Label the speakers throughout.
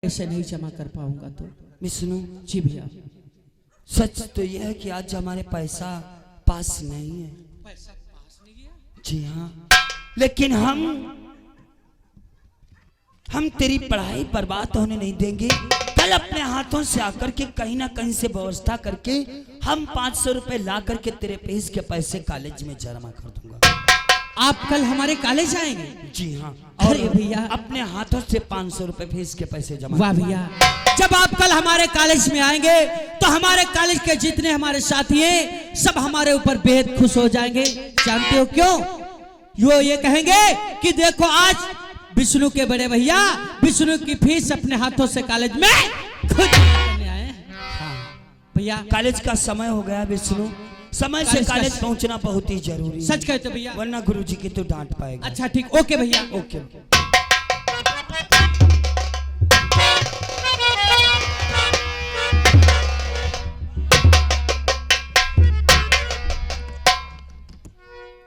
Speaker 1: ऐसे नहीं जमा कर पाऊंगा तो।
Speaker 2: विष्णु
Speaker 1: जी भैया।
Speaker 2: सच तो यह है कि आज हमारे पैसा पास नहीं है।
Speaker 1: पैसा पास नहीं है?
Speaker 2: जी हाँ, लेकिन हम तेरी पढ़ाई बर्बाद होने नहीं देंगे। कल अपने हाथों से आकर के कहीं ना कहीं से व्यवस्था करके हम 500 रुपए ला करके तेरे फीस के पैसे कॉलेज में जमा कर दूंगा।
Speaker 1: आप कल हमारे कॉलेज आएंगे?
Speaker 2: जी हाँ,
Speaker 1: और भैया
Speaker 2: अपने हाथों से 500 रुपए फीस के पैसे जमा।
Speaker 1: वाह भैया, जब आप कल हमारे कॉलेज में आएंगे तो हमारे कॉलेज के जितने हमारे साथी हैं सब हमारे ऊपर बेहद खुश हो जाएंगे। जानते हो क्यों? वो ये कहेंगे कि देखो आज विष्णु के बड़े भैया विष्णु की फीस अपने हाथों से कॉलेज में खुद करने आए। हाँ भैया,
Speaker 2: कॉलेज का समय हो गया विष्णु, समय से कॉलेज पहुंचना बहुत ही जरूरी।
Speaker 1: सच कहते हो भैया,
Speaker 2: वरना गुरुजी की तो डांट पाएगा।
Speaker 1: अच्छा ठीक, ओके भैया,
Speaker 2: ओके।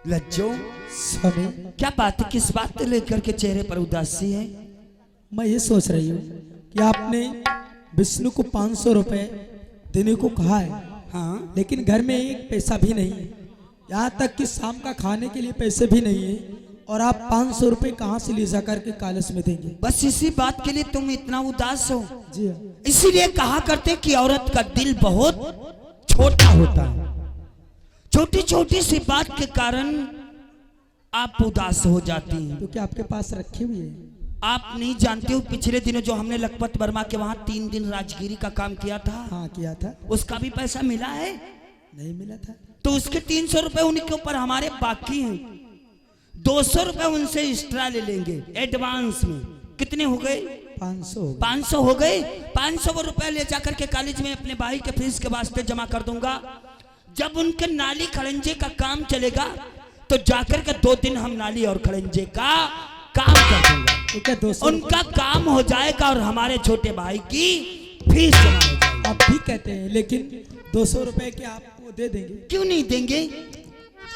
Speaker 2: लज्जो
Speaker 3: स्वामी,
Speaker 2: क्या बात है? किस बात को लेकर के चेहरे पर उदासी है?
Speaker 3: मैं ये सोच रही हूँ कि आपने विष्णु को 500 रुपए देने को कहा है।
Speaker 2: हाँ,
Speaker 3: लेकिन घर में एक पैसा भी नहीं है, यहाँ तक कि शाम का खाने के लिए पैसे भी नहीं है, और आप 500 रुपए कहाँ से ले जाकर के कॉलेज में देंगे?
Speaker 2: बस इसी बात के लिए तुम इतना उदास हो।
Speaker 3: जी हाँ,
Speaker 2: इसीलिए कहा करते कि औरत का दिल बहुत छोटा होता है। छोटी छोटी सी बात के कारण आप उदास हो जाती हैं।
Speaker 3: तो क्या आपके पास रखे हुए हैं?
Speaker 2: आप नहीं जानते हो, पिछले दिनों जो हमने लखपत वर्मा के वहां 3 दिन राजगिरी का काम किया था,
Speaker 3: हाँ किया था।
Speaker 2: उसका भी पैसा मिला है?
Speaker 3: नहीं मिला था।
Speaker 2: तो उसके 300 रुपए उनके ऊपर हमारे बाकी हैं। 200 रुपए उनसे एक्स्ट्रा ले लेंगे एडवांस में। कितने हो गए?
Speaker 3: 500।
Speaker 2: 500 हो गए। 500 रुपए ले जाकर के कॉलेज में अपने भाई के फीस के वास्ते जमा कर दूंगा। जब उनके नाली खड़ंजे का काम चलेगा तो जाकर के 2 दिन हम नाली और खड़ंजे का काम कर दूंगा।
Speaker 3: तो क्या 200
Speaker 2: उनका काम हो जाएगा और हमारे छोटे भाई की फीस जमा हो जाएगी।
Speaker 3: आप ठीक कहते हैं, लेकिन 200 रुपए के आपको दे देंगे?
Speaker 2: क्यों नहीं देंगे?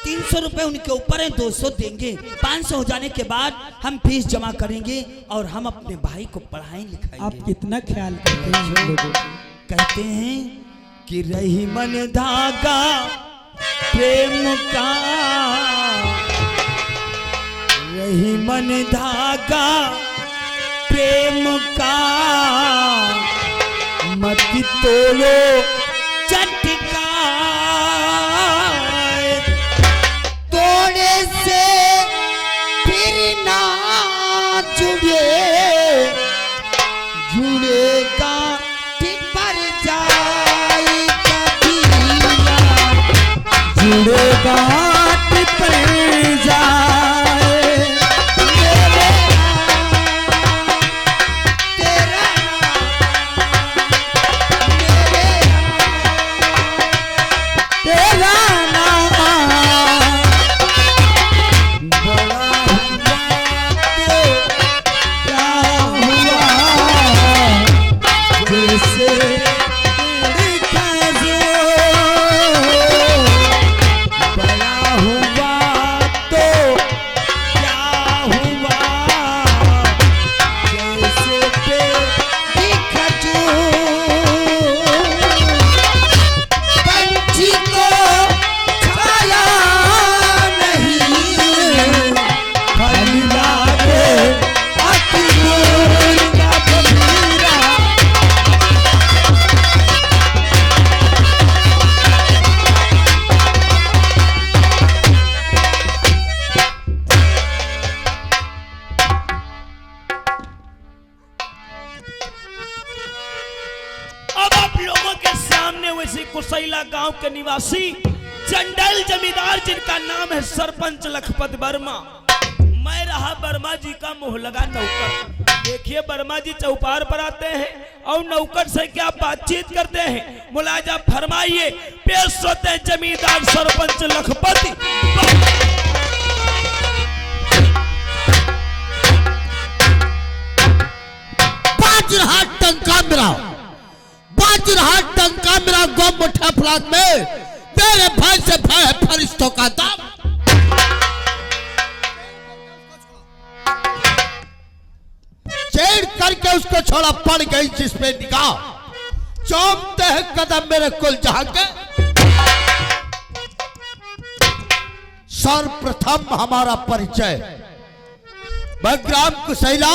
Speaker 2: 300 रुपए उनके ऊपर है, 200 देंगे। 500 हो जाने के बाद हम फीस जमा करेंगे और हम अपने भाई को पढ़ाई लिखाएंगे।
Speaker 3: आप कितना ख्याल करते हैं हम लोगों को।
Speaker 2: कहते हैं कि रही मन धागा प्रेम का, रही मन धागा प्रेम का, मत तोड़ो चटका, तोड़े से फिर ना जुड़े, जुड़ेगा
Speaker 3: जुड़ेगा पर जाए, तेरा नाम बड़ा हुआ तो क्या हुआ, जैसे
Speaker 4: कुसैला गांव के निवासी चंडल जमींदार जिनका नाम है सरपंच लखपत वर्मा। मैं रहा वर्मा जी का मुंह लगा नौकर। देखिए वर्मा जी चौपार पर आते हैं और नौकर से क्या बातचीत करते हैं, मुलाजा फरमाइए। पेश होते हैं जमींदार सरपंच लखपति।
Speaker 5: बाजरहाट टंका मेरा, बाजरहाट टंका मेरा गौ मुठा फलाद में तेरे भाई से भाई है फरिश्तों का दाम। चेड़ का करके उसको छोड़ा, पड़ गई जिसपे निगाह, चौंकते हैं कदम मेरे कुल जहां के। सर्वप्रथम हमारा परिचय, मैं ग्राम कुशैला,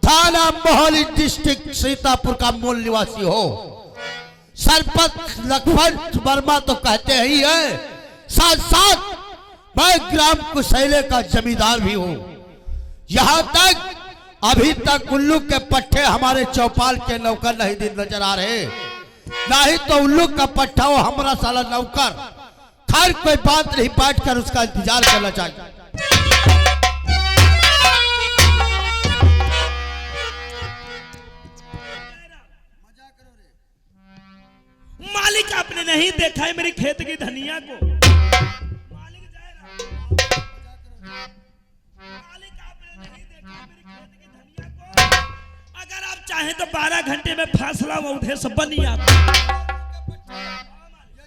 Speaker 5: थाना मोहाली, डिस्ट्रिक्ट सीतापुर का मूल निवासी हो। सरपंच लखपत वर्मा तो कहते ही है, साथ साथ मैं ग्राम कुशैले का जमींदार भी हूं। यहां तक अभी तक उल्लू के पट्टे हमारे चौपाल के नौकर नहीं दिन नजर आ रहे, ना ही तो उल्लू का पट्टा हो हमारा साला नौकर। खैर कोई बात नहीं, बैठ कर उसका इंतजार करना चाहिए।
Speaker 4: मालिक आपने नहीं देखा है मेरी खेत की धनिया को? मालिक आपने नहीं देखा है मेरी खेत की धनिया को? अगर आप चाहें तो 12 घंटे में फैसला वो उधर से बनी आप।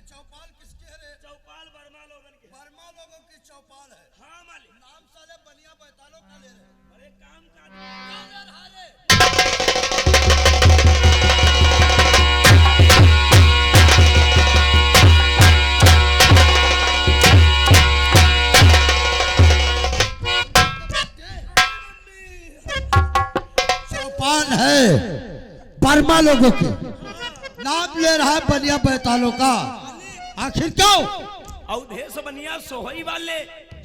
Speaker 5: चौपाल किसके है?
Speaker 4: चौपाल वर्मा लोगों की।
Speaker 5: वर्मा लोगों की चौपाल है।
Speaker 4: हाँ मालिक।
Speaker 5: नाम साले बनिया बैतालों का ले रहे।
Speaker 4: अरे काम का
Speaker 5: चौपाल है वर्मा लोगों की, नाम ले रहा है बनिया बैतालों का। आखिर क्यों?
Speaker 4: अवधेश बनिया सोहई वाले,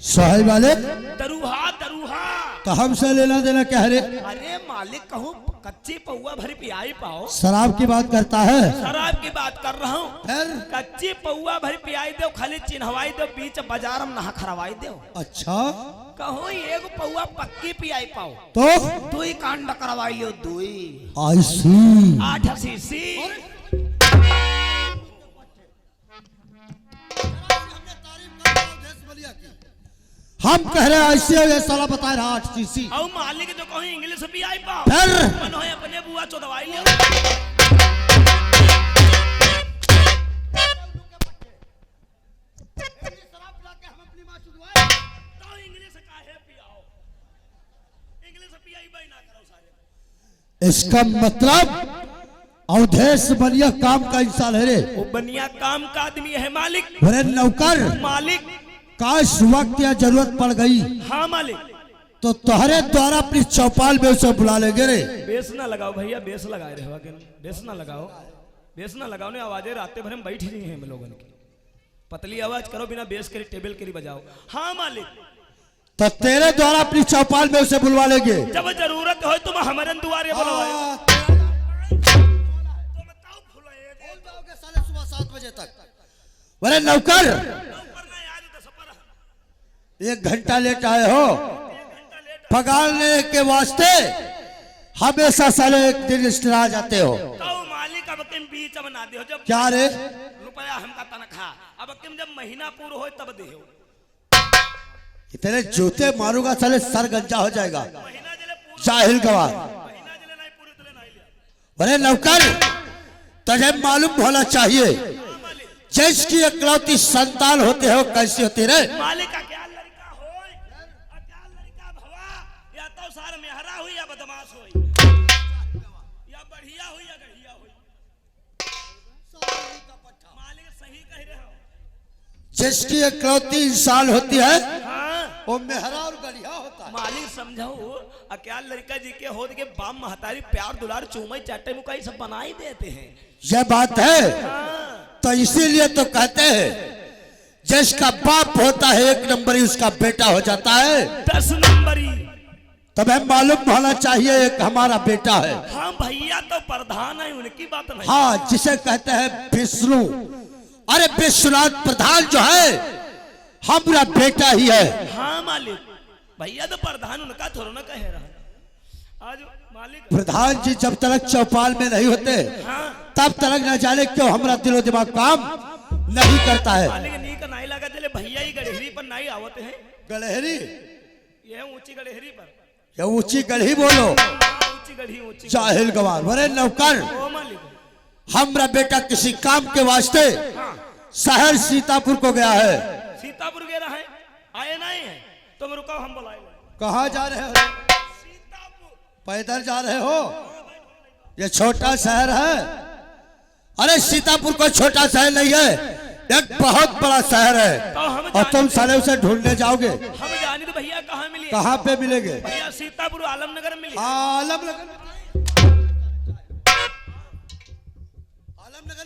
Speaker 5: सोहई वाले
Speaker 4: दरुहा दरुहा।
Speaker 5: तो हमसे लेना देना क्या है रे?
Speaker 4: अरे मालिक कहूँ कच्ची पौवा भरी पियाई पाओ।
Speaker 5: शराब की बात करता है?
Speaker 4: शराब की बात कर रहा हूँ।
Speaker 5: फिर
Speaker 4: कच्ची पौवा भरी पियाई दो, खाली चिन्हवाई दो, बीच बाजार में नहा खरवाई दो।
Speaker 5: अच्छा,
Speaker 4: कहो एगो पौवा पक्की पियाई पाओ
Speaker 5: तो
Speaker 4: दुई कांड करवाइयो, दुई
Speaker 5: आई सी।
Speaker 4: 8 सीसी।
Speaker 5: हम कह रहे हैं ऐसे ये साला बता रहा 8 सीसी।
Speaker 4: और मालिक जो कहो इंग्लिश पियाई पाओ,
Speaker 5: फिर
Speaker 4: मन होए अपने बुआ चो दवाई ले।
Speaker 5: इसका मतलब अवधेश बनिया काम का इंसान है रे।
Speaker 4: वो बनिया काम का आदमी है मालिक।
Speaker 5: अरे नौकर,
Speaker 4: मालिक
Speaker 5: काश वक्त या जरूरत पड़ गई
Speaker 4: हाँ मालिक,
Speaker 5: तो तुम्हारे द्वारा अपनी चौपाल में उसे बुला लेंगे रे।
Speaker 4: बेस ना लगाओ भैया, बेस लगाए रहे बेस ना लगाओ, बेस ना लगाओ ने आवाजें रातें भर में बैठ रही हैं हम लोगों की। पतली आवाज करो, बिना बेस के टेबल के बजाओ। हाँ मालिक,
Speaker 5: तो तेरे द्वारा अपनी चौपाल में उसे बुलवा लेंगे।
Speaker 4: जब जरूरत हो तुम हमारे द्वारे बुलवाओ।
Speaker 5: सुबह 7 बजे तक। अरे नौकर, 1 घंटा लेट आए हो, पगारने के वास्ते हमेशा साले 1 दिन एक्स्ट्रा जाते हो।
Speaker 4: तो मालिक अब किम बीच में ना दे, जब
Speaker 5: क्या रे?
Speaker 4: रुपया हमका तनख्वाह, अब किम जब महीना पूरा हो तब दे।
Speaker 5: इतने जूते मारूंगा साले सर गंजा हो जाएगा।
Speaker 4: महीना जले पूरा,
Speaker 5: जाहिल गवार।
Speaker 4: महीना जले नहीं पूरे तले नहीं लिया।
Speaker 5: अरे नौकर, तुझे मालूम होना चाहिए जिसकी इकलौती संतान होते हो कैसी होती रे।
Speaker 4: मालिक का क्या लड़का हो, क्या लड़का भवा, या तो सार मेहरा हुई या बदमाश हुई, या बढ़िया हुई या गढ़िया हुई। मालिक सही कह रहे हो।
Speaker 5: जिसकी इकलौती इंसान होती है
Speaker 4: हाँ
Speaker 5: वो मेहरा और गढ़िया होता है।
Speaker 4: मालिक समझाओ, क्या लड़का जी के हो के बाम महतारी प्यार दुलार चूमे चाटे मुकाई सब बना ही देते हैं।
Speaker 5: यह बात है, तो इसीलिए तो कहते हैं जिसका बाप होता है 1 नंबरी उसका बेटा हो जाता है
Speaker 4: 10 नंबरी।
Speaker 5: तुम्हें मालूम होना चाहिए एक हमारा बेटा है।
Speaker 4: हाँ भैया तो प्रधान है, उनकी बात नहीं।
Speaker 5: हाँ, जिसे कहते हैं विष्णु। अरे विश्वनाथ प्रधान जो है हमारा बेटा ही है।
Speaker 4: हाँ मालिक, भैया तो प्रधान उनका थोड़ा ना कह रहा। आज मालिक
Speaker 5: प्रधान जी जब तक चौपाल में नहीं होते
Speaker 4: हाँ
Speaker 5: तब तक न जाने क्यों हमारा दिलो दिमाग काम नहीं करता है।
Speaker 4: मालिक नी का नहीं लगा चले, भैया ही गड़ेहरी पर नहीं आवते हैं।
Speaker 5: गड़ेहरी?
Speaker 4: ये ऊंची गड़ेहरी पर,
Speaker 5: या ऊंची गढ़ी बोलो,
Speaker 4: ऊंची गढ़ी, ऊंची
Speaker 5: जाहिल गवार। अरे नौकर,
Speaker 4: ओ मालिक,
Speaker 5: हमारा बेटा किसी काम के वास्ते शहर सीतापुर को गया है।
Speaker 4: सीतापुर गया है, आए नहीं है, तुम रुको हम बुलाए।
Speaker 5: कहाँ जा रहे हो?
Speaker 4: सीतापुर
Speaker 5: पैदल जा रहे हो? ये छोटा शहर है। अरे सीतापुर कोई छोटा शहर नहीं है, एक बहुत बड़ा शहर है।
Speaker 4: तो हम
Speaker 5: और तुम साले उसे ढूंढने जाओगे?
Speaker 4: हम जानी तो भैया कहाँ मिली?
Speaker 5: कहाँ पे मिलेंगे?
Speaker 4: भैया सीतापुर आलमनगर में मिली।
Speaker 5: आलमनगर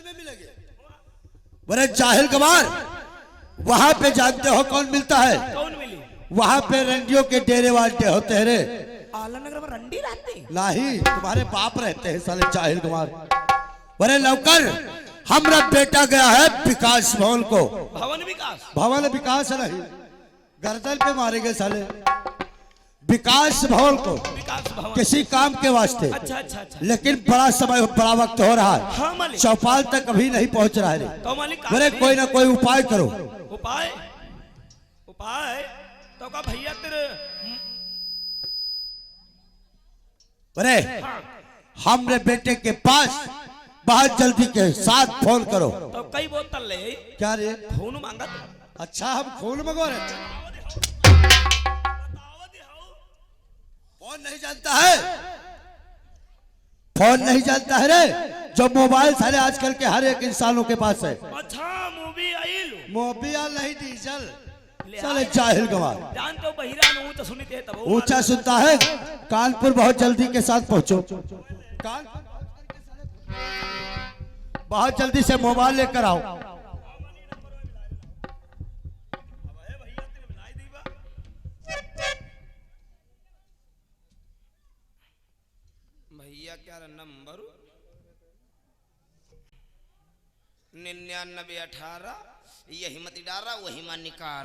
Speaker 5: में मिलेंगे? बड़े जाहिल गवार, वहां पे जानते हो कौन मिलता है?
Speaker 4: कौन मिली?
Speaker 5: वहां पे रंडियों के डेरे वाले होते हैं रे।
Speaker 2: आलमनगर में रंडी रहते हैं?
Speaker 5: नहीं, तुम्हारे बाप रहते हैं साले जाहिल गवार। बड़े लवकर, हमारा बेटा गया है विकास भवन को।
Speaker 4: भवन विकास?
Speaker 5: भवन विकास नहीं, गर्दन पे मारेंगे साले। विकास भवन को
Speaker 4: विकास भवन
Speaker 5: किसी काम के वास्ते।
Speaker 4: अच्छा अच्छा अच्छा।
Speaker 5: लेकिन बड़ा समय बड़ा वक्त हो रहा है,
Speaker 4: हाँ मालिक।
Speaker 5: चौपाल तक अभी नहीं पहुंच रहा है।
Speaker 4: तो मालिक
Speaker 5: अरे कोई ना कोई उपाय करो।
Speaker 4: उपाय? उपाय तो का भैया तेरे
Speaker 5: अरे हमरे बेटे के पास बहुत जल्दी के साथ फोन करो।
Speaker 4: तो कई बोतल ले
Speaker 5: क्या रे?
Speaker 4: खून मांगा तो?
Speaker 5: अच्छा, हम खून मंगवा रहे? फोन नहीं जानता है? फोन नहीं जानता है रे? जो मोबाइल सारे आजकल के हर एक इंसानों के पास है।
Speaker 4: अच्छा मूवी आइल
Speaker 5: मोबाइल नहीं, डीजल। साले जाहिल गवार,
Speaker 4: जान तो बहिरा में तो सुनी थे तब
Speaker 5: ऊंचा सुनता है। कानपुर बहुत जल्दी के साथ पहुंचो। बहुत जल्दी से मोबाइल लेकर आओ।
Speaker 6: भैया क्या नंबर 9918 यही मत डारा वही मान निकाल।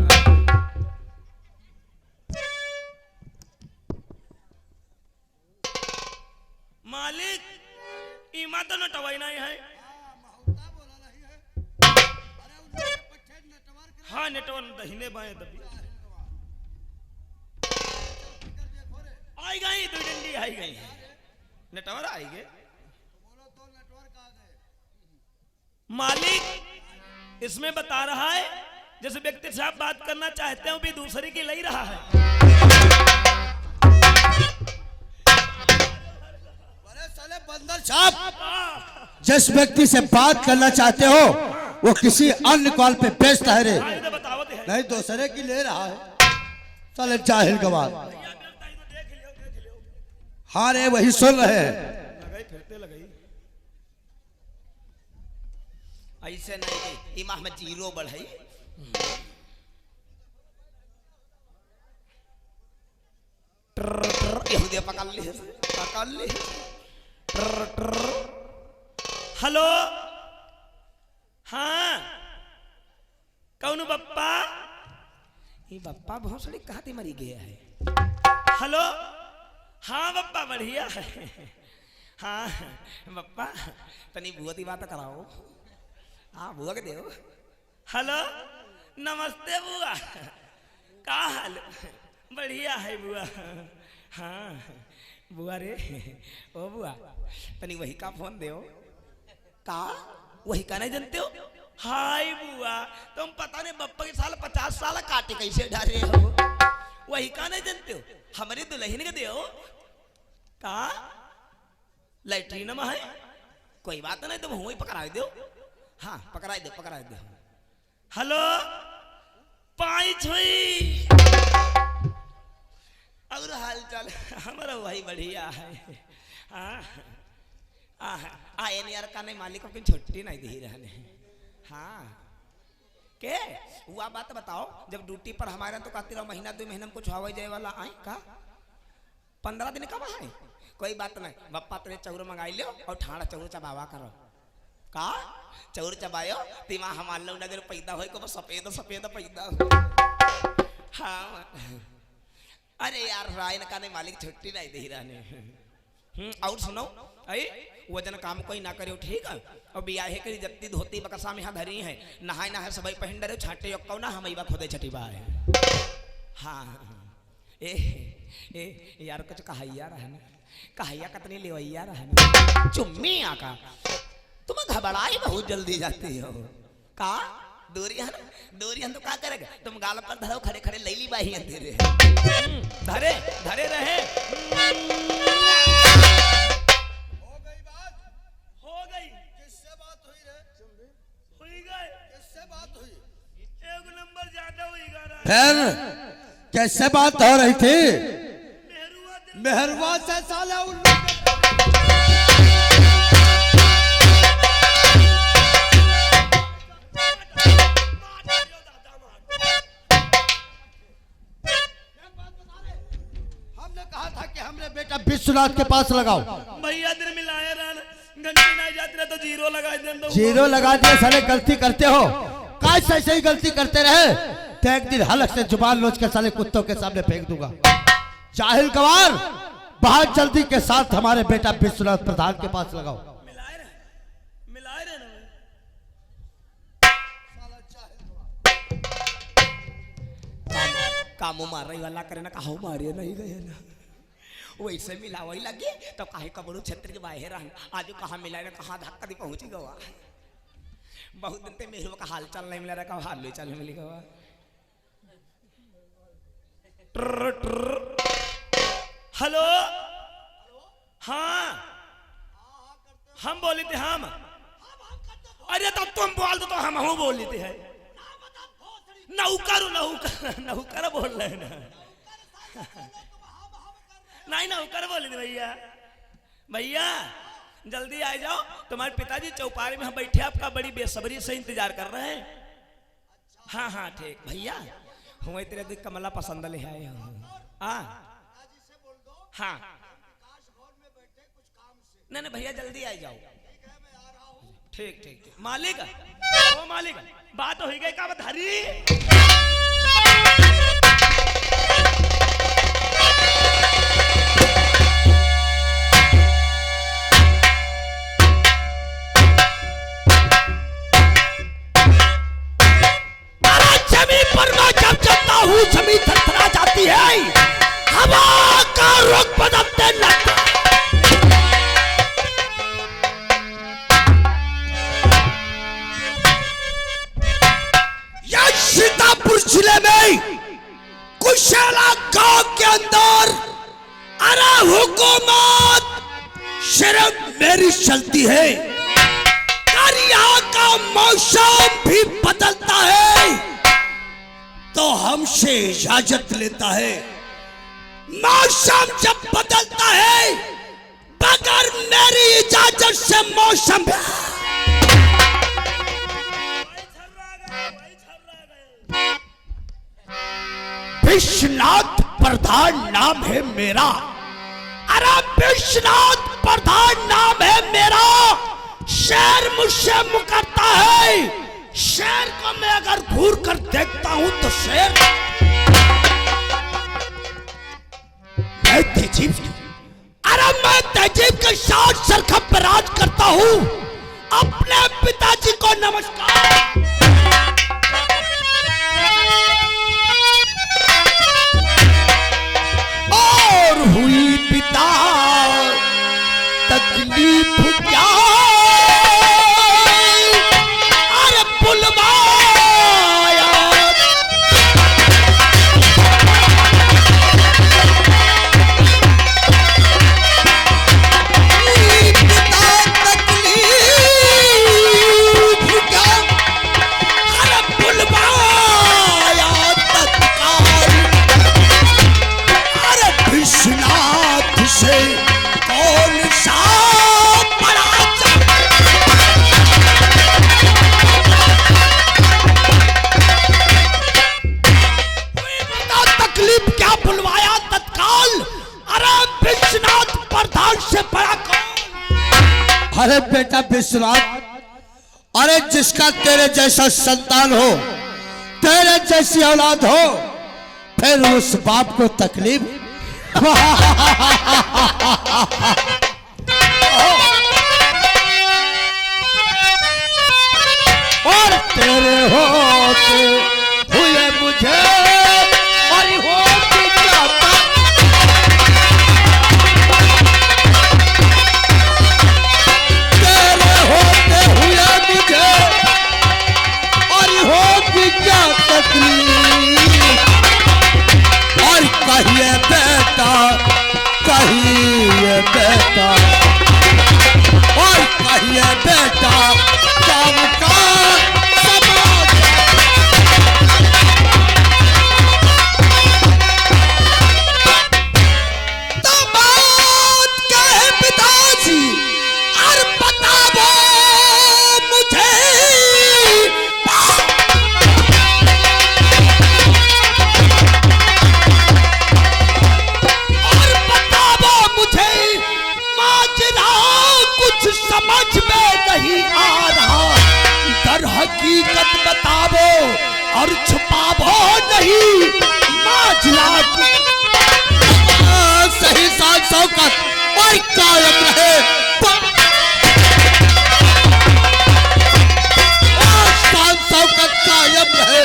Speaker 4: मालिक ईमा तो नटवाई नहीं है। हाँ नेटवन दहीने बाएं दबी आई गई, दो डंडी आई गई, नेटवर आई गए। मालिक इसमें बता रहा है जैसे व्यक्ति से आप बात करना चाहते हैं वो भी दूसरे की ले रहा है।
Speaker 5: साले बंदर छाप, जिस व्यक्ति से बात करना चाहते हो वो किसी अन्य कॉल पे व्यस्त है रे।
Speaker 4: हाँ, इधर बतावत है।
Speaker 5: नहीं, दूसरे की ले रहा है। साले जाहिल गवार। हाँ रे, वही सुन रहे हैं।
Speaker 4: लगाई फिरते लगाई
Speaker 6: ऐसे नहीं इमाह में जीरो बढ़ाई। यहूदी पकड़ ली पकड़ ली।
Speaker 4: हेलो, हाँ कौन बप्पा?
Speaker 2: ये बप्पा भोसड़ी कहाँ थी मरी गया है?
Speaker 4: हेलो, हाँ बप्पा बढ़िया है। हाँ बप्पा
Speaker 2: तनी बुआ की बात कराओ। हाँ बुआ के देव।
Speaker 4: हेलो, नमस्ते बुआ, का हाल? बढ़िया है बुआ। हाँ
Speaker 2: बुआ रे, ओ बुआ तनी वही का फोन देओ। का वही का नहीं जानते हो?
Speaker 4: हाय बुआ,
Speaker 6: तुम पता नहीं बप्पा के साल 50 साल काटे कैसे डाले हो।
Speaker 2: वही का नहीं जानते हो? हमारी दुल्हन के देओ।
Speaker 4: का लैट्रीन में है?
Speaker 2: कोई बात नहीं, तुम वही पकड़ा दो। हाँ पकड़ा दो पकड़ा दो।
Speaker 4: हेलो, पाई छुई और हाल चाल हमारा वही बढ़िया है। हाँ
Speaker 2: आए यार का नहीं मालिक को छुट्टी नहीं दी रहने। हाँ के हुआ बात बताओ, जब ड्यूटी पर हमारे तो कहते रहो महीना 2 महीना में कुछ हवा जाए वाला आए का 15 दिन कब है? कोई बात नहीं, बप्पा तेरे चौर मंगाई लो और ठाड़ा चौर चबावा करो। का चौर चबायो तिमा हमार लोग नजर पैदा हो को सफेद सफेद पैदा हो। हाँ अरे यार रायन का नहीं मालिक छुट्टी नहीं दे रहने। और सुनो अरे वजन काम कोई ना करे ठीक है। और बियाहे करी जत्ती धोती बकसा में यहाँ धरी है, नहाए नहाए सबई पहन डरे छाटे यो ना हम खोदे छठी बा है। हाँ ए यार कुछ कहैया रहने, कहैया कतनी लेवैया रहने। चुम्मी आका तुम घबराई बहुत जल्दी जाती हो। का
Speaker 6: दूरी तो क्या करेगा, तुम गाल पर धरो, खड़े खड़े ले ली बाही अंधेरे
Speaker 4: धरे धरे रहे। हो गई
Speaker 5: किससे बात हुई रे?
Speaker 4: हुई गए,
Speaker 5: किससे बात हुई?
Speaker 4: एक नंबर ज्यादा हुई गा।
Speaker 5: फिर कैसे बात हो रही थी?
Speaker 3: मेहरवा से साला
Speaker 5: हमने कहा था कि हमने बेटा विश्वनाथ के पास लगाओ।
Speaker 4: भैया दिन मिलाया रहना, घंटी नहीं जाती रहे तो जीरो लगा दे।
Speaker 5: जीरो लगा दिया, साले गलती करते हो। काश ऐसे ही गलती करते रहे तो एक दिन हलक से जुबान नोच के साले कुत्तों के सामने फेंक दूंगा। जाहिल गवार, बहुत जल्दी के साथ हमारे बेटा विश्वनाथ प्रधान के पास लगाओ।
Speaker 4: मिलाए रहे ना।
Speaker 6: कामो मार रही वाला करे ना, काहो मारे नहीं गए ना, वैसे मिला वही लगे तो काहे कबरू क्षेत्र के बाहर रहन, आज कहाँ मिला ना, कहाँ धक्का दी पहुंची गवा। बहुत दिन ते मेरे का हाल चाल नहीं मिला रहा, कहाँ हाल चाल मिली गवा।
Speaker 4: हेलो, हाँ हम बोले थे हम। अरे तब तुम बोल दो तो हम बोल थे। नौकर बोल रहे हैं ना। नहीं नौकर बोले थे भैया। भैया जल्दी आ जाओ, तुम्हारे पिताजी चौपारी में हम बैठे आपका बड़ी बेसब्री से इंतजार कर रहे हैं। हाँ हाँ ठीक भैया, हुए तेरे दिख कमला पसंद ले आए हम। हाँ नहीं भैया जल्दी आ जाओ। ठीक ठीक ठीक मालिक, ओ मालिक बात हो गई का बधारी।
Speaker 5: जब चलता हूँ जमीन थरथरा जाती है, हवा का रुख बदलते लगता। यह सीतापुर जिले में कुशेला गांव के अंदर अरे हुकूमत सिर्फ मेरी चलती है। और यहाँ का मौसम भी बदलता है तो हमसे इजाजत लेता है। मौसम जब बदलता है बगैर मेरी इजाजत से मौसम विश्वनाथ प्रधान नाम है मेरा। अरे विश्वनाथ प्रधान नाम है मेरा। शेर मुझसे मुकरता है। शेर को मैं अगर घूर कर देखता हूं तो शेर मैं तेजीब के साथ सरखप पर राज करता हूं। अपने पिताजी को नमस्कार। और हुई पिता तकलीफ क्या अरे बेटा विश्वनाथ, अरे जिसका तेरे जैसा संतान हो, तेरे जैसी औलाद हो, फिर उस बाप को तकलीफ। और तेरे होते हुए मुझे और होते जाता। तेरे होते हुए मुझे और हो हकीकत बतावो और छुपावो नहीं माजला की। सही साल शौकत और कायम रहे, शान शौकत कायम रहे।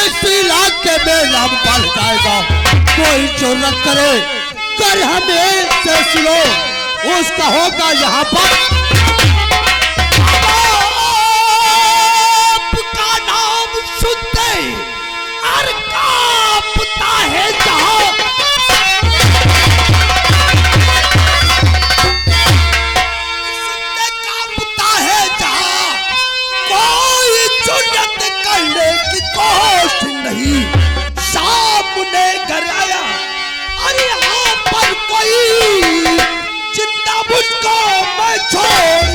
Speaker 5: इस इलाके में नाम बढ़ जाएगा। कोई जरूरत करे कर हमें से सुनो, उसका होगा यहाँ पर आपका नाम सुनते और कांपता है जहां। सुनते कांपता है जहां, कोई जुर्रत करने की कोशिश नहीं। सामने घर आया अरे यहाँ पर कोई जिंदा मुझको मैं छोड़।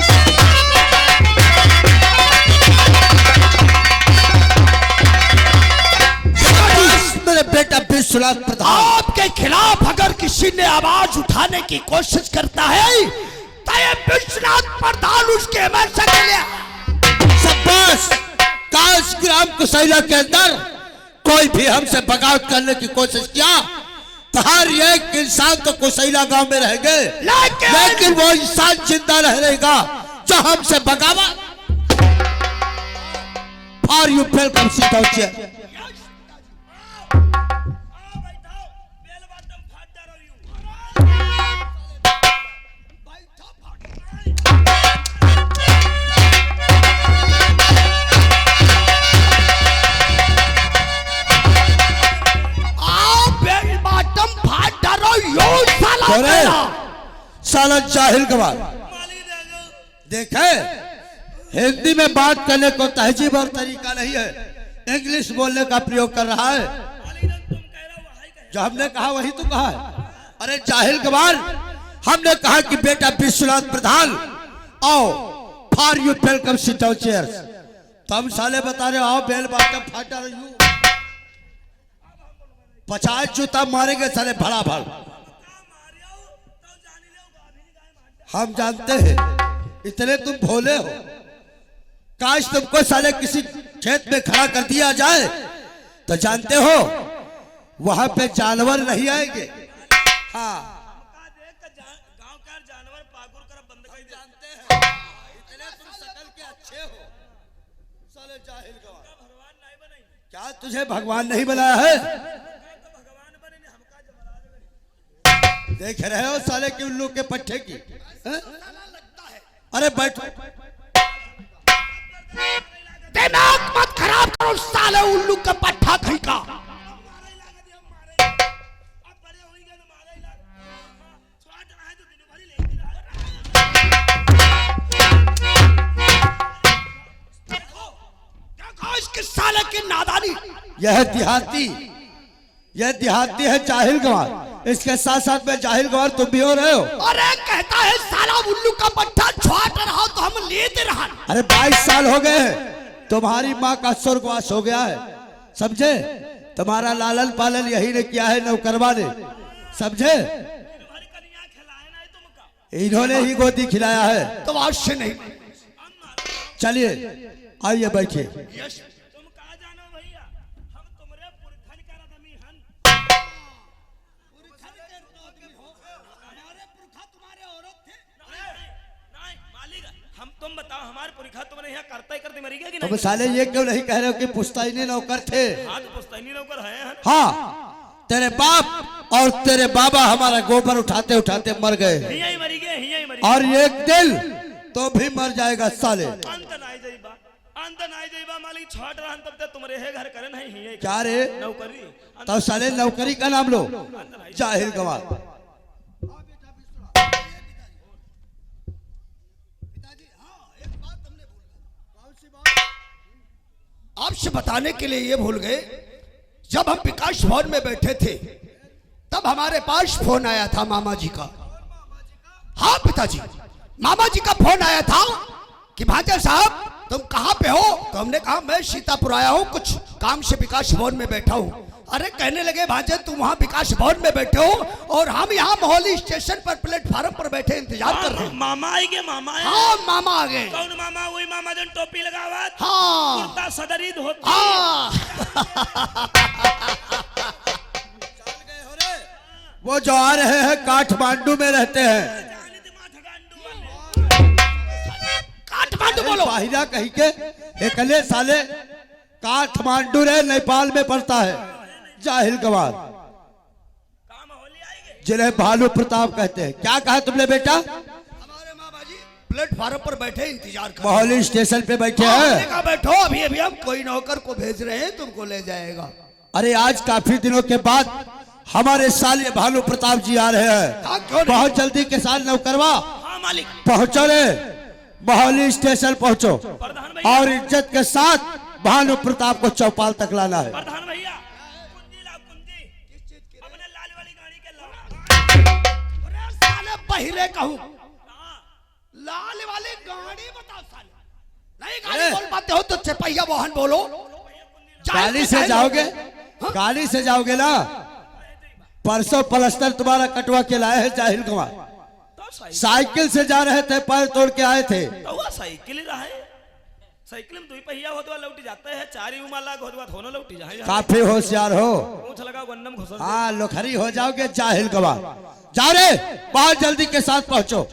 Speaker 5: मेरे बेटा विश्वनाथ प्रधान, आपके खिलाफ अगर किसी ने आवाज उठाने की कोशिश करता है तो ये विश्वनाथ प्रधान उसके हमेशा के लिए। शाबाश। काश ग्राम कुशैला के अंदर कोई भी हमसे बगावत करने की कोशिश किया तो हर एक इंसान तो कुशैला गांव में रहेंगे, लेकिन वो इंसान जिंदा रहेगा जो हमसे बगावत। For you welcome sit down chair. साला जाहिल गवार देखे, हिंदी में बात करने को तहजीब और तरीका नहीं है, इंग्लिश बोलने का प्रयोग कर रहा है। जो हमने कहा वही तो कहा है। अरे जाहिल गवार, हमने कहा कि बेटा विश्वनाथ प्रधान आओ, for you welcome sit down chairs. तुम साले बता रहे हो आओ बेल बाटम फाटा रही हूँ। 50 जूता मारेंगे साले भड़ा भड़। हम जानते हैं इतने तुम भोले हो। काश तुमको साले किसी खेत में खड़ा कर दिया जाए तो जानते हो वहां पे जानवर नहीं आएंगे। हाँ इतने तुम शकल के अच्छे हो साले जाहिल गवार। क्या तुझे भगवान नहीं बनाया है? देख रहे हो साले की उल्लू के पट्टे की। अरे बैठो, दिमाग मत खराब करो साले उल्लू का पट्टा कहीं का। इसके साले की नादानी। यह देहाती है जाहिल गवार। इसके साथ साथ में जाहिल गवार तुम भी हो रहे हो। अरे कहता है साला उल्लू का पट्टा छुआट रहा तो हम लेते रहा। अरे 22 साल हो गए हैं, तुम्हारी माँ का स्वर्गवास हो गया है, समझे? तुम्हारा लालन पालन यही ने किया है नौकरवा ने, समझे? इन्होंने ही गोदी खिलाया है तो आज से नहीं। चलिए आइए बैठिए।
Speaker 4: तुम बताओ हमारे पुरखा तुमने यहाँ करता ही करते मरी गया कि
Speaker 5: नहीं?
Speaker 4: तो
Speaker 5: साले ये क्यों नहीं कह रहे हो कि पुश्तैनी नौकर थे?
Speaker 4: हाँ तो पुश्तैनी नौकर हैं।
Speaker 5: हाँ तेरे बाप और तेरे बाबा हमारा गोबर उठाते उठाते मर गए, और एक दिल तो भी मर जाएगा साले।
Speaker 4: अंत नाई जाइबा मालिक छोड़ रहा तब तक तुम्हारे है घर करे नहीं है
Speaker 5: क्या रे
Speaker 4: नौकरी।
Speaker 5: तो साले नौकरी का नाम लो जाहिल गवार। आपसे बताने के लिए ये भूल गए, जब हम विकास भवन में बैठे थे तब हमारे पास फोन आया था मामा जी का। हाँ पिताजी, मामा जी का फोन आया था कि भांजा साहब तुम कहाँ पे हो? तो हमने कहा मैं सीतापुर आया हूँ, कुछ काम से विकास भवन में बैठा हूँ। अरे कहने लगे भांजे तुम वहाँ विकास भवन में बैठे हो और हम यहाँ मोहाली स्टेशन पर प्लेटफार्म पर बैठे इंतजार कर रहे हैं।
Speaker 4: मामा आई के मामा है।
Speaker 5: हाँ मामा आ गए।
Speaker 4: कौन मामा? वही मामा जो टोपी लगावा,
Speaker 5: हाँ
Speaker 4: कुर्ता सदरी धोती।
Speaker 5: हाँ
Speaker 7: वो जो आ रहे हैं काठमांडू में रहते हैं।
Speaker 5: काठमांडू बोलो।
Speaker 7: बाहिरा कहीं के एकले साले काठमांडू रहे, नेपाल में पड़ता है। जाहिल गवार जिन्हें भालू प्रताप कहते हैं। क्या कहा तुमने बेटा?
Speaker 5: हमारे मामा जी प्लेटफार्म पर बैठे इंतजार कर।
Speaker 7: मोहाली स्टेशन पे बैठे हैं।
Speaker 5: कहा बैठो, अभी अभी हम कोई नौकर को भेज रहे हैं, तुमको ले जाएगा।
Speaker 7: अरे आज काफी दिनों के बाद हमारे साले भालू प्रताप जी आ रहे हैं।
Speaker 5: हाँ, क्यों नहीं?
Speaker 7: बहुत जल्दी के साथ नौकरवा
Speaker 4: हाँ मालिक।
Speaker 7: पहुंचो रे, मोहाली स्टेशन पहुंचो
Speaker 4: प्रधान भैया।
Speaker 7: और इज्जत के साथ भानु प्रताप को चौपाल तक लाना है।
Speaker 4: प्रधान भैया कुंजी लाओ, कुंजी। अपने लाल वाली गाड़ी के लाओ।
Speaker 5: अरे साले बहिरे कहूँ लाल वाली गाड़ी बताओ साले। नहीं गाड़ी बोल पाते हो तो चरपहिया वाहन बोलो।
Speaker 7: गाड़ी से जाओगे, गाड़ी से जाओगे ना। परसों पलस्तर तुम्हारा कटवा के लाए हैं जाहिल कुमार। साइकिल से जा रहे थे, पैर तोड़ के आए थे।
Speaker 4: तो वह साइकिल रहा है। साइकिल में 2 पहिया हो तो लौटी जाते हैं, 4 उमा लाग हो तो दोनों लौटी जाए।
Speaker 7: काफी होशियार हो।
Speaker 4: पूछ लगा गन्नम घुसल।
Speaker 7: हाँ लोखरी हो जाओगे जाहिल गवार। जा रे, बहुत जल्दी के साथ पहुंचो।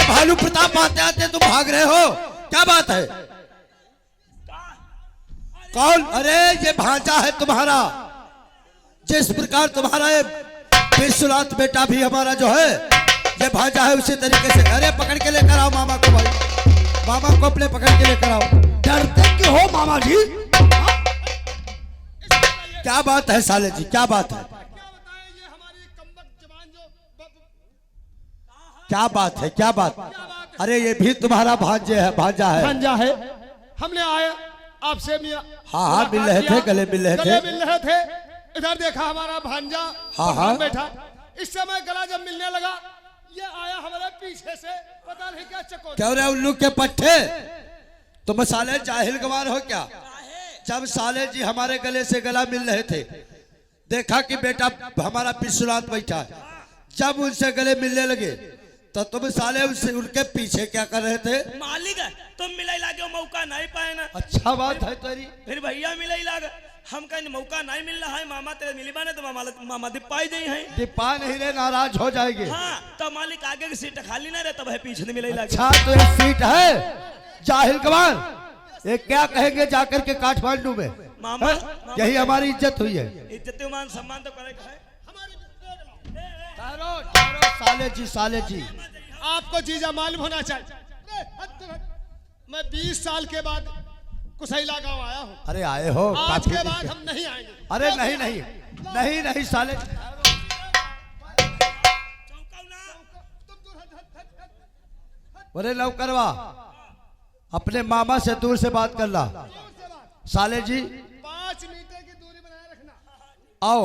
Speaker 7: भालू प्रताप आते आते तुम भाग रहे हो, क्या बात है? कौन? अरे ये भांजा है तुम्हारा। जिस प्रकार तुम्हारा ये विश्वनाथ बेटा भी हमारा जो है ये भांजा है, उसी तरीके से। अरे पकड़ के लेकर आओ मामा को भाई, मामा को अपने पकड़ के लेकर आओ।
Speaker 5: डरते क्यों हो मामा जी?
Speaker 7: क्या बात है साले जी, क्या बात है? क्या बात है, क्या बात? अरे ये भी तुम्हारा भांजे है, भांजा है।
Speaker 8: भांजा है। हमने आया आपसे मियां।
Speaker 7: हाँ हाँ मिल रहे थे, गले मिल रहे थे।
Speaker 8: मिल रहे थे। इधर देखा हमारा भांजा
Speaker 7: हाँ, हाँ।
Speaker 8: बैठा। इस समय गला जब मिलने लगा, ये आया हमारे पीछे से, पता नहीं क्या चक्कर।
Speaker 7: क्यों रे उल्लू के पट्टे, तुम साले जाहिल गवार हो क्या? जब साले जी हमारे गले से गला मिल रहे थे, देखा कि बेटा हमारा विश्वनाथ बैठा है, जब उनसे गले मिलने लगे तो तुम साले उससे उनके पीछे क्या कर रहे थे?
Speaker 4: मालिक तुम मिलाई लागे मौका नहीं पाए ना।
Speaker 7: अच्छा बात है तेरी।
Speaker 4: फिर भैया मिलाई लागे, हम कहीं मौका नहीं मिल रहा है। मामा तेरे मिली बाने तो मामा दिपाई नहीं है।
Speaker 7: दीपा नहीं रे, नाराज हो जाएंगे।
Speaker 4: हाँ तो मालिक आगे की सीट खाली ना रहता है, पीछे मिलाई लागे।
Speaker 7: अच्छा तो ये सीट है जाहिल गवार, ये क्या कहेंगे जाकर के काठमांडू में?
Speaker 4: मामा,
Speaker 7: यही हमारी इज्जत हुई है।
Speaker 4: इज्जत मान सम्मान तो करेगा है।
Speaker 7: साले जी, साले जी
Speaker 8: आपको चीजा मालूम होना चाहिए। मैं 20 साल के बाद कुसैला गांव आया हूँ।
Speaker 7: अरे आए हो
Speaker 8: आज
Speaker 7: काफी
Speaker 8: के
Speaker 7: दिन
Speaker 8: बाद
Speaker 7: से।
Speaker 8: हम नहीं आएंगे।
Speaker 7: अरे नहीं नहीं नहीं नहीं साले, अरे नौकरवा अपने मामा से दूर से बात कर ला। साले जी
Speaker 8: 5 मीटर की दूरी बनाए रखना।
Speaker 7: आओ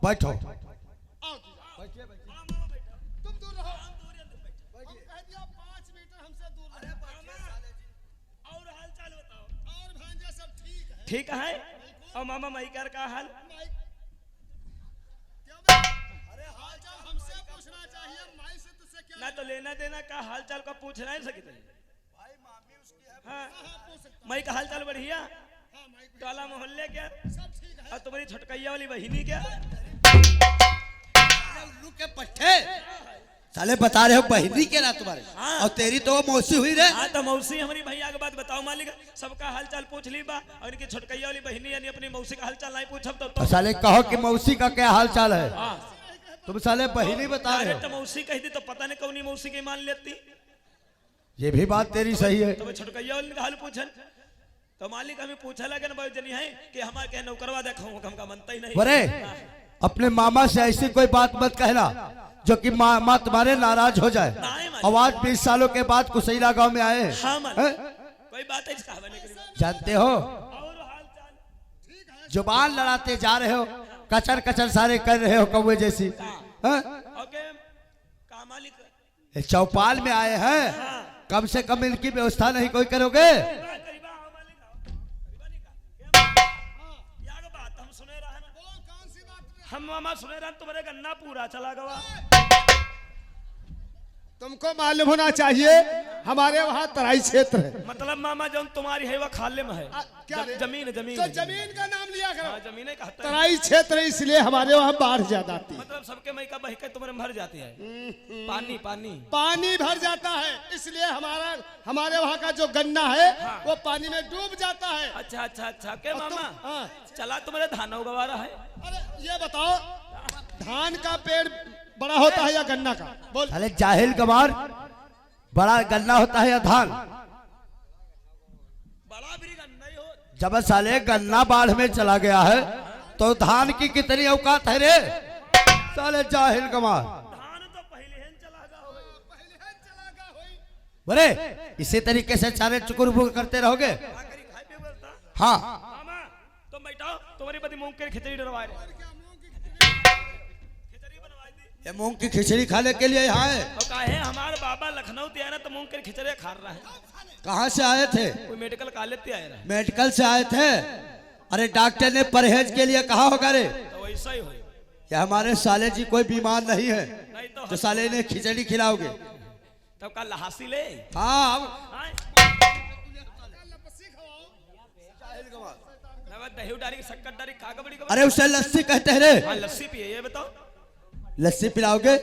Speaker 7: बैठो।
Speaker 8: आओ जीजा। तुम दूर रहो। हम कह दिया 5 मीटर हमसे दूर रहो।
Speaker 4: और हाल चाल बताओ।
Speaker 8: और भांजा सब ठीक है।
Speaker 4: ठीक है। और मामा माइकर का हाल?
Speaker 8: अरे हाल चाल हमसे पूछना चाहिए, माई से तुझसे क्या?
Speaker 4: ना तो लेना देना का हाल चाल का पूछ नहीं सकते। हाँ मई का हाल चाल बढ़िया। टोला मोहल्ले क्या? और तुम्हारी छोटकैया वाली बहिनी क्या?
Speaker 7: उल्लू के पट्टे साले बता रहे हो बहनी के ना तुम्हारे और तेरी तो वो मौसी हुई रे।
Speaker 4: हाँ तो मौसी हमारी भैया के बात बताओ मालिक, सबका हालचाल पूछ ली बा और इनकी छोटकैया वाली बहनी यानी अपनी मौसी का हालचाल नहीं पूछब तो
Speaker 7: साले कहो कि मौसी का क्या हाल चाल है, तुम साले बहनी बता रहे
Speaker 4: तो
Speaker 7: हो।
Speaker 4: मौसी कही थी तो पता नहीं कौनी मौसी की मान लेती,
Speaker 7: ये भी बात तेरी सही है।
Speaker 4: तो छोटकैया वाली का हाल पूछन तो मालिक हमें पूछा लगे ना भाई जनी है कि हमारे कहे नौकरवा देखो हमका मनता ही नहीं।
Speaker 7: बरे अपने मामा से ऐसी कोई बात मत कहना जो कि माँ तुम्हारे नाराज हो जाए। अब आज 20 सालों के बाद कुसैला गांव में आए
Speaker 4: हाँ
Speaker 7: हैं?
Speaker 4: मालिक कोई बात है इसका नहीं करी।
Speaker 7: जानते हो
Speaker 4: और हाल चाल
Speaker 7: जुबान लड़ाते जा रहे हो, कचर कचर सारे कर रहे हो कौवे जैसी हैं?
Speaker 4: ओके का मालिक
Speaker 7: ये चौपाल में आए हैं, कम से कम इनकी व्यवस्था नहीं कोई करोगे?
Speaker 4: हम मामा सुने रहे तुम्हारे गन्ना पूरा चला गवा।
Speaker 8: तुमको मालूम होना चाहिए हमारे वहाँ तराई क्षेत्र है।
Speaker 4: मतलब मामा जो तुम्हारी है वह खाले में है
Speaker 8: क्या रे?
Speaker 4: जमीन जमीन
Speaker 8: तो जमीन का नाम लिया
Speaker 4: हाँ,
Speaker 8: करो।
Speaker 4: जमीन है कहता है।
Speaker 8: तराई क्षेत्र है, इसलिए हमारे वहाँ बाढ़ ज्यादा आती है।
Speaker 4: मतलब सबके मई का बहके तुम्हारे भर जाती है पानी पानी
Speaker 8: पानी भर जाता है, इसलिए हमारे वहाँ का जो गन्ना है वो पानी में डूब जाता है।
Speaker 4: अच्छा अच्छा अच्छा के मामा
Speaker 8: हाँ।
Speaker 4: चला तुम्हारे धान उगवा रहा है।
Speaker 8: अरे ये बताओ धान का पेड़ बड़ा होता है या गन्ना का? बोल।
Speaker 7: साले जाहिल गवार, बड़ा गन्ना होता है या धान?
Speaker 4: बड़ा भी गन्ना ही हो।
Speaker 7: जब साले गन्ना बाढ़ में चला गया है तो धान की कितनी औकात है रे? साले जाहिल गवार।
Speaker 4: धान तो पहले ही चला गया हो।
Speaker 7: बरे इसी तरीके से सारे चुकुर करते रहोगे। हाँ
Speaker 4: मामा तुम बैठाओ, तुम्हारी बदी मूंग की खिचड़ी डलवा रहे
Speaker 7: ये मूंग की खिचड़ी खाने के लिए यहाँ है।
Speaker 4: तो कहे हमारे बाबा लखनऊ ते आए ना तो मूंग की खिचड़ी खा रहा है।
Speaker 7: कहाँ से आए थे?
Speaker 4: कोई मेडिकल कॉलेज ते आए रहा
Speaker 7: मेडिकल से आए थे। अरे डॉक्टर ने परहेज के लिए कहा होगा रे।
Speaker 4: तो वैसा ही हो।
Speaker 7: ये हमारे साले जी कोई बीमार नहीं है
Speaker 4: नहीं तो
Speaker 7: तो साले ने खिचड़ी खिलाओगे।
Speaker 4: तब कल लहासी ले
Speaker 7: हाँ
Speaker 4: आए। दही डाली की शक्कर डाली कागज बड़ी
Speaker 7: अरे उसे लस्सी कहते हैं रे।
Speaker 4: हाँ लस्सी पिए ये बताओ।
Speaker 7: लस्सी पिलाओगे?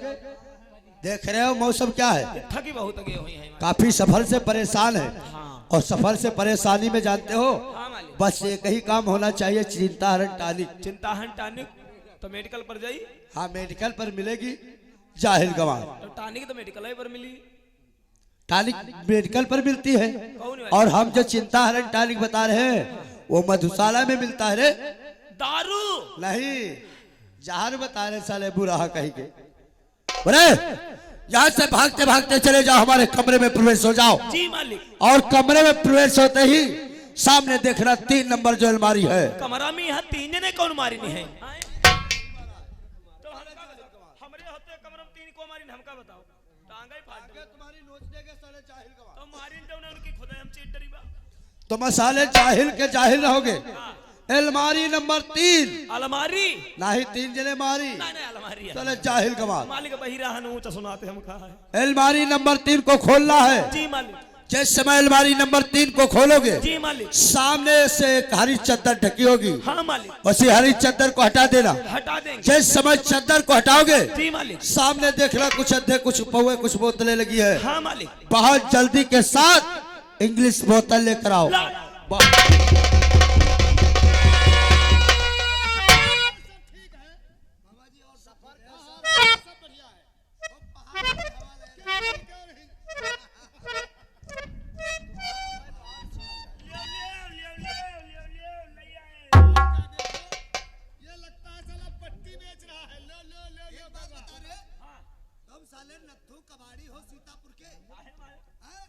Speaker 7: देख रहे हो मौसम क्या है,
Speaker 4: थकी बहुत गए हुई है।
Speaker 7: काफी सफर से परेशान है।
Speaker 4: हाँ।
Speaker 7: और सफर से परेशानी में जानते हो
Speaker 4: हाँ मालिक।
Speaker 7: बस एक ही काम होना चाहिए, चिंता हरण टॉनिक।
Speaker 4: चिंता हन टॉनिक तो मेडिकल पर जाई।
Speaker 7: हाँ मेडिकल पर मिलेगी जाहिल गवार।
Speaker 4: तो टॉनिक तो मेडिकल पर मिली।
Speaker 7: टॉनिक मेडिकल पर मिलती है
Speaker 4: कौन है?
Speaker 7: और हम जो चिंता हरण टॉनिक बता रहे हैं वो मधुशाला में मिलता है रे।
Speaker 4: दारू
Speaker 7: नहीं जहर बता रहे साले बुरा कहीं के। अरे यहाँ से भागते भागते चले जाओ, हमारे कमरे में प्रवेश हो जाओ।
Speaker 4: जी मालिक।
Speaker 7: और कमरे में प्रवेश होते ही सामने देखना 3 नंबर जो अलमारी है।
Speaker 4: कमरा में यहाँ 3 जने कौन मारी नहीं है? तो हमारे होते कमरा में 3 को मारी नहीं, हमका बताओ। टांगा ही फाड़ दे।
Speaker 7: तुम्हारी नोच देंगे साले जाहिल गवार।
Speaker 4: तो मारी तो उनकी खुदा हम चीट डरीबा।
Speaker 7: तो मसाले जाहिल के जाहिल रहोगे। अलमारी नंबर 3।
Speaker 4: अलमारी
Speaker 7: नहीं 3 जने मारी
Speaker 4: नहीं अलमारी है।
Speaker 7: साले जाहिल गवार।
Speaker 4: मालिक बहिरा हन ऊंचा सुनाते हम कहा है।
Speaker 7: अलमारी नंबर 3 को खोलना है।
Speaker 4: जी मालिक।
Speaker 7: जिस समय अलमारी नंबर 3 को खोलोगे
Speaker 4: जी मालिक।
Speaker 7: सामने से एक हरी चद्दर ढकी होगी,
Speaker 4: हाँ मालिक।
Speaker 7: उसी हरी चद्दर को हटा देना।
Speaker 4: हटा देंगे।
Speaker 7: जिस समय चद्दर को हटाओगे
Speaker 4: जी मालिक।
Speaker 7: सामने देखना कुछ अद्धे कुछ पौवे कुछ बोतलें लगी है।
Speaker 4: हाँ मालिक।
Speaker 7: बहुत जल्दी के साथ इंग्लिश बोतल लेकर आओ।
Speaker 8: ये लगता है साला पट्टी बेच रहा है। लो लो लो लो बाबा।
Speaker 7: तुम साले नत्थू कबाड़ी हो सीतापुर के।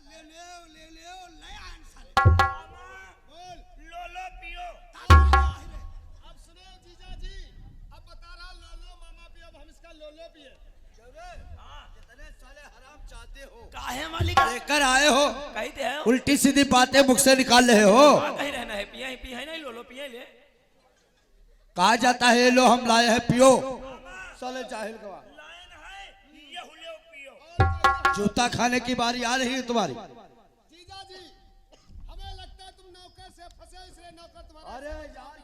Speaker 7: ले ले ले आन साले।
Speaker 8: बोल।
Speaker 4: लो लो पियो।
Speaker 8: अब सुनो जीजा जी, अब बता रहा लो लो मामा पियो, अब हम इसका लो लो पिए।
Speaker 7: कितने साले हराम चाहते हो,
Speaker 4: काहे मालिक?
Speaker 7: लेकर आए हो
Speaker 4: कही दे हो।
Speaker 7: उल्टी सीधी बातें मुख से निकाल रहे हो।
Speaker 4: कहीं रहना है पिया ही पिया नहीं लो लो पिया ले।
Speaker 7: कहा जाता है लो हम लाए हैं पियो। साले जाहिल गवार।
Speaker 4: लाइन है ये हुले पियो।
Speaker 7: जूता खाने की बारी आ रही है तुम्हारी।
Speaker 8: जीजा जी हमें लगता है तुम नौकर से फंसे, इसलिए नौकर तुम्हारा।
Speaker 7: अरे यार